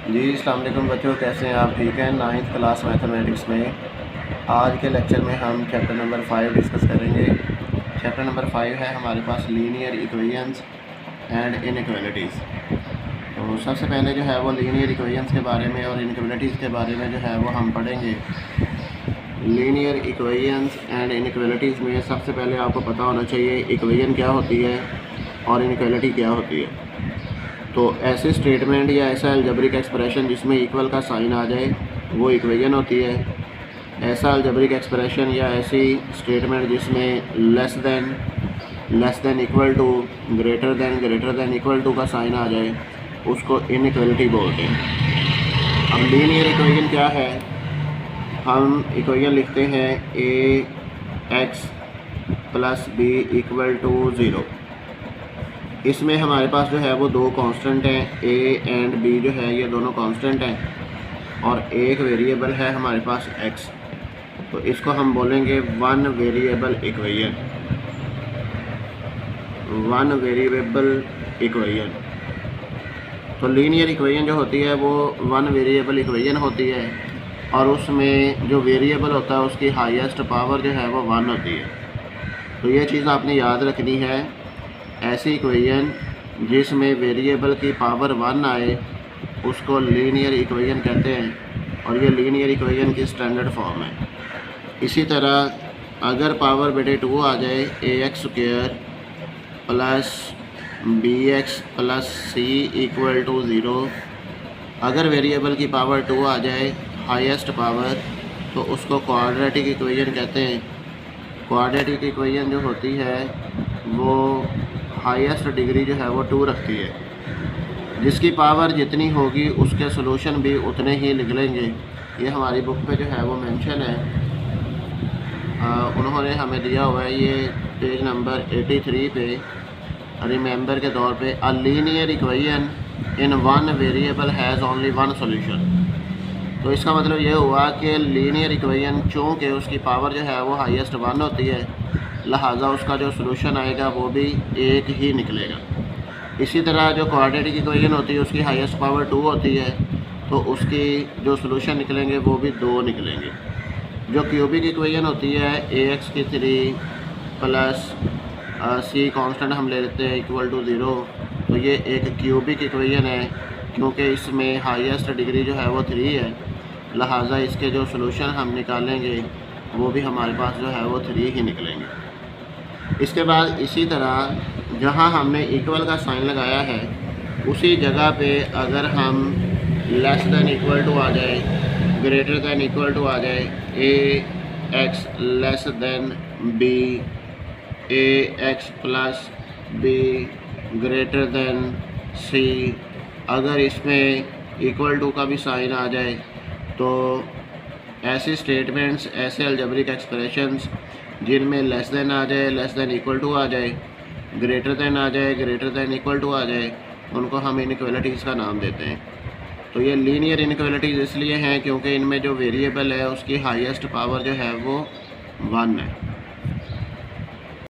जी अस्सलाम वालेकुम बच्चों, कैसे हैं आप? ठीक हैं। 9th क्लास मैथमेटिक्स में आज के लेक्चर में हम चैप्टर नंबर 5 डिस्कस करेंगे। चैप्टर नंबर 5 है हमारे पास लीनियर इक्वेशंस एंड इनइक्वालिटीज़। तो सबसे पहले जो है वो लीनियर इक्वेशंस के बारे में और इनइक्वालिटीज़ के बारे में जो है वो हम पढ़ेंगे। लीनियर इक्वेशंस एंड इनइक्वालिटीज़ में सबसे पहले आपको पता होना चाहिए इक्वेशन क्या होती है और इनइक्वालिटी क्या होती है। तो ऐसे स्टेटमेंट या ऐसा अलजेब्रिक एक्सप्रेशन जिसमें इक्वल का साइन आ जाए वो इक्वेशन होती है। ऐसा अलजेब्रिक एक्सप्रेशन या ऐसी स्टेटमेंट जिसमें less than equal to, greater than equal to का साइन आ जाए उसको इनइक्वालिटी बोलते हैं। अब लीनियर इक्वेशन क्या है? हम इक्वेशन लिखते हैं ax + b = 0। इसमें हमारे पास जो है वो दो कांस्टेंट हैं, a एंड b जो है ये दोनों कांस्टेंट हैं और एक वेरिएबल है हमारे पास x। तो इसको हम बोलेंगे वन वेरिएबल इक्वेशन। तो लीनियर इक्वेशन जो होती है वो वन वेरिएबल इक्वेशन होती है और उसमें जो वेरिएबल होता है उसकी हाईएस्ट पावर जो है वो 1 होती है। तो ये चीज़ आपने याद रखनी है। ऐसी इक्वेशन जिसमें वेरिएबल की पावर 1 आए उसको लीनियर इक्वेशन कहते हैं और ये लीनियर इक्वेशन की स्टैंडर्ड फॉर्म है। इसी तरह अगर पावर बेटे 2 आ जाए ax² + bx + c = 0, अगर वेरिएबल की पावर 2 आ जाए हाईएस्ट पावर तो उसको क्वाड्रेटिक इक्वेशन कहते हैं। क्वाड्रेटिक इक्वेशन जो होती है वो हाईएस्ट डिग्री जो है वो 2 रखती है। जिसकी पावर जितनी होगी उसके सॉल्यूशन भी उतने ही निकलेंगे। ये हमारी बुक पे जो है वो मेंशन है, उन्होंने हमें दिया हुआ है ये पेज नंबर 83 पे। रिमेंबर के तौर पे a linear equation in one variable has only one solution. तो इसका मतलब ये हुआ कि लीनियर इक्वेशन चूँकि उसकी पावर जो है वो हाईएस्ट 1 होती है, लिहाजा उसका जो सॉल्यूशन आएगा वो भी एक ही निकलेगा। इसी तरह जो क्वाड्रेटिक इक्वेशन होती है उसकी हाईएस्ट पावर 2 होती है तो उसकी जो सॉल्यूशन निकलेंगे वो भी 2 निकलेंगे। जो क्यूबिक इक्वेशन होती है ax³ + c कांस्टेंट हम ले लेते हैं = 0, तो ये एक क्यूबिक इक्वेशन है क्योंकि इसमें हाईएस्ट डिग्री जो है वो 3 है, लिहाजा इसके जो सॉल्यूशन हम निकालेंगे वो भी हमारे पास जो है वो 3 ही निकलेंगे। इसके बाद इसी तरह जहाँ हमने इक्वल का साइन लगाया है उसी जगह पे अगर हम लेस देन इक्वल टू आ जाए, ग्रेटर देन इक्वल टू आ जाए, ax b, ax + b < c, अगर इसमें इक्वल टू का भी साइन आ जाए तो ऐसे स्टेटमेंट्स, ऐसे अलजेब्रिक एक्सप्रेशंस जिनमें लेस देन आ जाए, लेस देन इक्वल टू आ जाए, ग्रेटर देन आ जाए, ग्रेटर देन इक्वल टू आ जाए, उनको हम इनइक्वालिटीज़ का नाम देते हैं। तो ये लीनियर इनइक्वालिटीज़ इसलिए हैं क्योंकि इनमें जो वेरिएबल है उसकी हाईएस्ट पावर जो है वो 1 है।